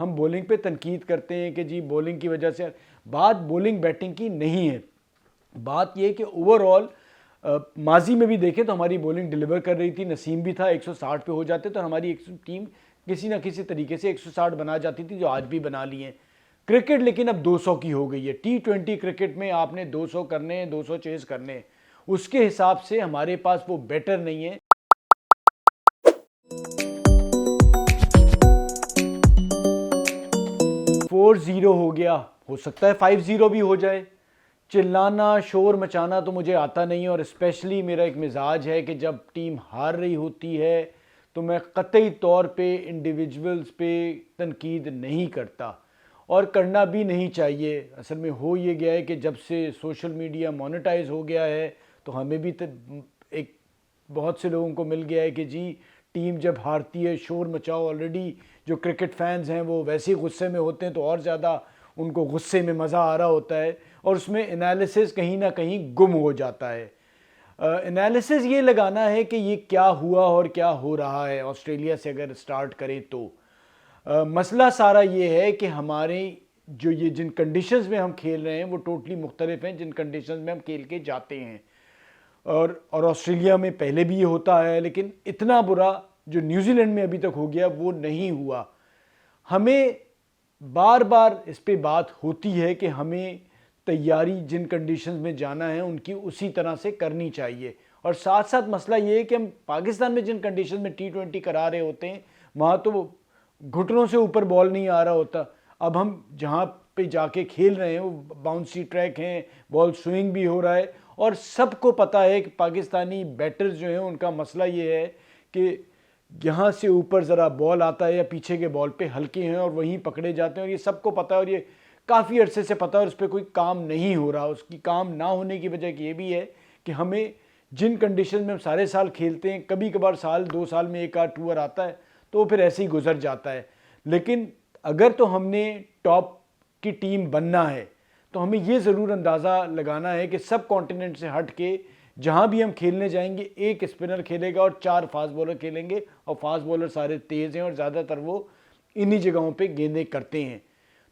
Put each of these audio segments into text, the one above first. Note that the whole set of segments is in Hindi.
हम बॉलिंग पे तनकीद करते हैं कि जी बॉलिंग की वजह से, बात बॉलिंग बैटिंग की नहीं है। बात ये कि ओवरऑल माजी में भी देखें तो हमारी बॉलिंग डिलीवर कर रही थी, नसीम भी था, 160 पे हो जाते तो हमारी टीम किसी ना किसी तरीके से 160 बना जाती थी, जो आज भी बना ली है। क्रिकेट लेकिन अब 200 की हो गई है। T20 क्रिकेट में आपने 200 करने हैं, 200 चेज करने हैं, उसके हिसाब से हमारे पास वो बेटर नहीं है। 4-0 हो गया, हो सकता है 5-0 भी हो जाए। चिल्लाना शोर मचाना तो मुझे आता नहीं है, और स्पेशली मेरा एक मिजाज है कि जब टीम हार रही होती है तो मैं कतई तौर पे इंडिविजुअल्स पे तनकीद नहीं करता, और करना भी नहीं चाहिए। असल में हो ये गया है कि जब से सोशल मीडिया मोनेटाइज हो गया है तो हमें भी एक बहुत से लोगों को मिल गया है कि जी टीम जब हारती है शोर मचाओ। ऑलरेडी जो क्रिकेट फैंस हैं वो वैसे ही गुस्से में होते हैं, तो और ज़्यादा उनको गुस्से में मज़ा आ रहा होता है, और उसमें एनालिसिस कहीं ना कहीं गुम हो जाता है। एनालिसिस ये लगाना है कि ये क्या हुआ और क्या हो रहा है। ऑस्ट्रेलिया से अगर स्टार्ट करें तो मसला सारा ये है कि हमारे जो ये जिन कंडीशंस में हम खेल रहे हैं वो टोटली मुख्तलिफ हैं जिन कंडीशंस में हम खेल के जाते हैं। और ऑस्ट्रेलिया में पहले भी ये होता है, लेकिन इतना बुरा जो न्यूजीलैंड में अभी तक हो गया वो नहीं हुआ। हमें बार बार इस पे बात होती है कि हमें तैयारी जिन कंडीशंस में जाना है उनकी उसी तरह से करनी चाहिए। और साथ साथ मसला ये है कि हम पाकिस्तान में जिन कंडीशंस में T20 करा रहे होते हैं वहाँ तो घुटनों से ऊपर बॉल नहीं आ रहा होता। अब हम जहाँ पे जाके खेल रहे हैं वो बाउंसी ट्रैक हैं, बॉल स्विंग भी हो रहा है, और सबको पता है कि पाकिस्तानी बैटर्स जो हैं उनका मसला ये है कि यहाँ से ऊपर ज़रा बॉल आता है या पीछे के बॉल पे हल्के हैं और वहीं पकड़े जाते हैं, और ये सबको पता है, और ये काफ़ी अरसे से पता है, और उस पर कोई काम नहीं हो रहा। उसकी काम ना होने की वजह ये भी है कि हमें जिन कंडीशन में हम सारे साल खेलते हैं, कभी कभार साल 2 साल में एक आध टूर आता है तो फिर ऐसे ही गुजर जाता है। लेकिन अगर तो हमने टॉप की टीम बनना है तो हमें ये ज़रूर अंदाज़ा लगाना है कि सब कॉन्टिनेंट से हट के जहाँ भी हम खेलने जाएंगे एक स्पिनर खेलेगा और 4 फास्ट बॉलर खेलेंगे, और फास्ट बॉलर सारे तेज़ हैं और ज़्यादातर वो इन्हीं जगहों पे गेंदें करते हैं।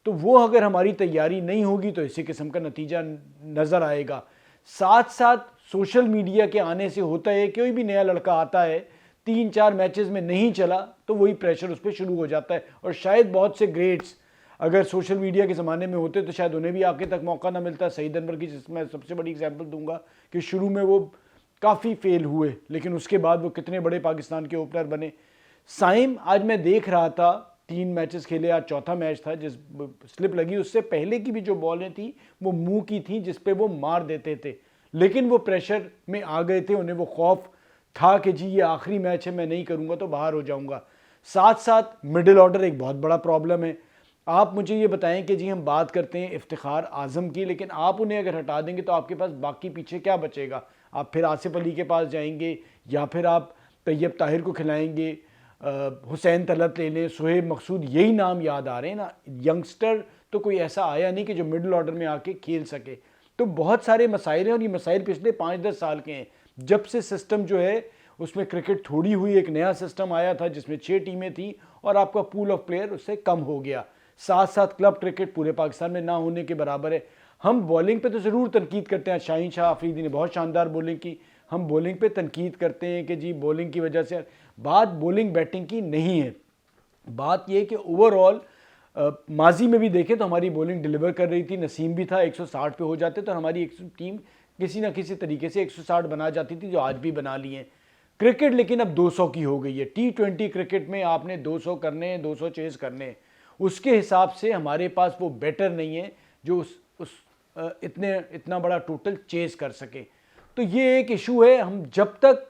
तो वो अगर हमारी तैयारी नहीं होगी तो इसी किस्म का नतीजा नज़र आएगा। साथ साथ सोशल मीडिया के आने से होता है, कोई भी नया लड़का आता है 3-4 मैचेस में नहीं चला तो वही प्रेशर उस पर शुरू हो जाता है। और शायद बहुत से ग्रेट्स अगर सोशल मीडिया के ज़माने में होते तो शायद उन्हें भी आगे तक मौका ना मिलता। सईद अनवर की जिसमें सबसे बड़ी एग्जांपल दूंगा कि शुरू में वो काफ़ी फेल हुए, लेकिन उसके बाद वो कितने बड़े पाकिस्तान के ओपनर बने। साइम आज मैं देख रहा था, 3 मैचेस खेले, आज चौथा मैच था, जिस स्लिप लगी उससे पहले की भी जो बॉलें थी वो मुंह की थी जिस पे वो मार देते थे, लेकिन वो प्रेशर में आ गए थे। उन्हें वो खौफ था कि जी ये आखिरी मैच है, मैं नहीं करूंगा तो बाहर हो जाऊंगा। साथ साथ मिडिल ऑर्डर एक बहुत बड़ा प्रॉब्लम है। आप मुझे ये बताएं कि जी हम बात करते हैं इफ्तिखार आजम की, लेकिन आप उन्हें अगर हटा देंगे तो आपके पास बाकी पीछे क्या बचेगा? आप फिर आसिफ अली के पास जाएंगे या फिर आप तैयब ताहिर को खिलाएंगे, हुसैन तलत ले लें, सुहेब मकसूद, यही नाम याद आ रहे हैं ना। यंगस्टर तो कोई ऐसा आया नहीं कि जो मिडिल ऑर्डर में आके खेल सके। तो बहुत सारे मसाइल हैं, और ये मसाइल पिछले 5-10 साल के हैं। जब से सिस्टम जो है उसमें क्रिकेट थोड़ी हुई, एक नया सिस्टम आया था जिसमें 6 टीमें थी और आपका पूल ऑफ प्लेयर उससे कम हो गया। साथ साथ क्लब क्रिकेट पूरे पाकिस्तान में ना होने के बराबर है। हम बॉलिंग पे तो ज़रूर तनकीद करते हैं, शाहीन शाह अफरीदी ने बहुत शानदार बॉलिंग की, हम बॉलिंग पे तनकीद करते हैं कि जी बॉलिंग की वजह से, बात बॉलिंग बैटिंग की नहीं है। बात यह कि ओवरऑल माजी में भी देखें तो हमारी बॉलिंग डिलीवर कर रही थी, नसीम भी था, 160 पे हो जाते तो हमारी टीम किसी ना किसी तरीके से 160 बना जाती थी, जो आज भी बना ली है। क्रिकेट लेकिन अब 200 की हो गई है। T20 क्रिकेट में आपने 200 करने, 200 चेज करने, उसके हिसाब से हमारे पास वो बेटर नहीं है जो इतना बड़ा टोटल चेज कर सके। तो ये एक इशू है। हम जब तक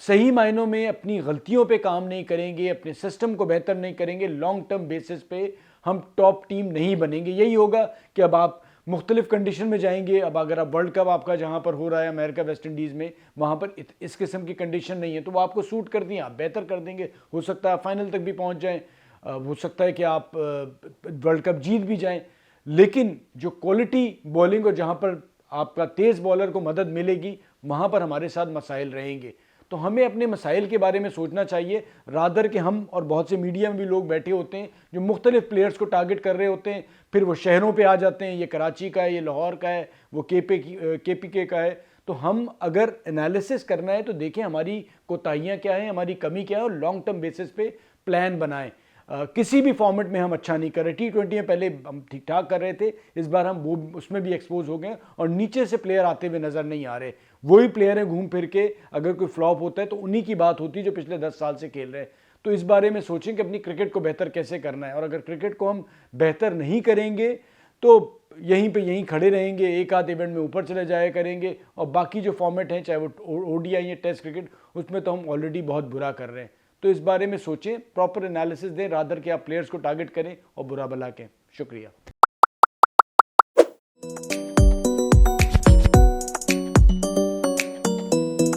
सही मायनों में अपनी गलतियों पे काम नहीं करेंगे, अपने सिस्टम को बेहतर नहीं करेंगे, लॉन्ग टर्म बेसिस पे हम टॉप टीम नहीं बनेंगे। यही होगा कि अब आप मुख्तलिफ कंडीशन में जाएंगे। अब अगर आप वर्ल्ड कप आपका जहाँ पर हो रहा है अमेरिका वेस्ट इंडीज़ में, वहाँ पर इस किस्म की कंडीशन नहीं है, तो वो आपको सूट कर दी, आप बेहतर कर देंगे। हो सकता है फाइनल तक भी पहुँच जाएँ, हो सकता है कि आप वर्ल्ड कप जीत भी जाएं। लेकिन जो क्वालिटी बॉलिंग और जहां पर आपका तेज़ बॉलर को मदद मिलेगी वहां पर हमारे साथ मसाइल रहेंगे। तो हमें अपने मसाइल के बारे में सोचना चाहिए, रादर कि हम और बहुत से मीडिया में भी लोग बैठे होते हैं जो मुख्तलिफ प्लेयर्स को टारगेट कर रहे होते हैं, फिर वो शहरों पे आ जाते हैं, ये कराची का है, ये लाहौर का है, वो KPK का है। तो हम अगर एनालिसिस करना है तो देखें हमारी कोताहियाँ क्या हैं, हमारी कमी क्या है, और लॉन्ग टर्म बेसिस पे प्लान बनाएं। किसी भी फॉर्मेट में हम अच्छा नहीं कर रहे। T20 में पहले हम ठीक ठाक कर रहे थे, इस बार हम वो उसमें भी एक्सपोज हो गए और नीचे से प्लेयर आते हुए नजर नहीं आ रहे। वही प्लेयर हैं घूम फिर के, अगर कोई फ्लॉप होता है तो उन्हीं की बात होती है जो पिछले 10 साल से खेल रहे हैं। तो इस बारे में सोचें कि अपनी क्रिकेट को बेहतर कैसे करना है, और अगर क्रिकेट को हम बेहतर नहीं करेंगे तो यहीं पे यहीं खड़े रहेंगे, एक आध इवेंट में ऊपर चले जाया करेंगे, और बाकी जो फॉर्मेट हैं, चाहे वो ODI या टेस्ट क्रिकेट, उसमें तो हम ऑलरेडी बहुत बुरा कर रहे हैं। तो इस बारे में सोचें, प्रॉपर एनालिसिस दें, रादर कि आप प्लेयर्स को टारगेट करें और बुरा भला कहें। शुक्रिया।